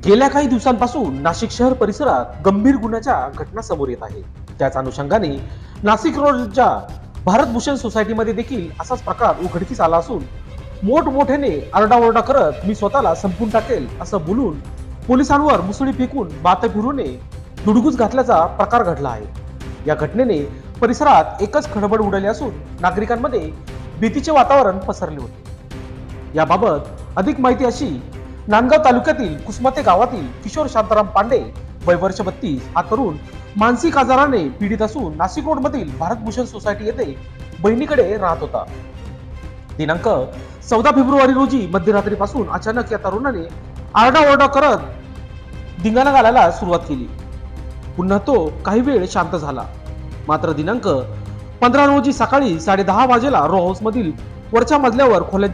गेल्या काही दिवसांपासून नाशिक शहर परिसरात गंभीर गुन्ह्याच्या घटना समोर येत आहेत. त्याच अनुषंगाने नाशिक रोडच्या भारतभूषण सोसायटीमध्ये देखील असाच प्रकार उघडकीस आला असून मोठमोठ्याने आरडाओरडा करत मी स्वतःला संपून टाकेल असं बोलून पोलिसांवर मुसळी फेकून बातफिरूने दुडगूस घातल्याचा प्रकार घडला आहे. या घटनेने परिसरात एकच खळबळ उडाली असून नागरिकांमध्ये भीतीचे वातावरण पसरले होते. याबाबत अधिक माहिती अशी, नांदगाव तालुक्यातील कुसमते गावातील किशोर शांताराम पांडे वय वर्ष 32 हा तरुण मानसिक आजाराने पीडित असून नाशिक रोड मधील भारतभूषण सोसायटी येथे बहिणीकडे राहत होता. दिनांक 14 फेब्रुवारी रोजी मध्यरात्रीपासून अचानक या तरुणाने आरडाओरडा करत धिंगाणा घालायला सुरुवात केली. पुन्हा तो काही वेळ शांत झाला. मात्र दिनांक 15 रोजी सकाळी 10:30 वाजेला रो हाऊस मधील वरच्या मजल्यावर खोल्या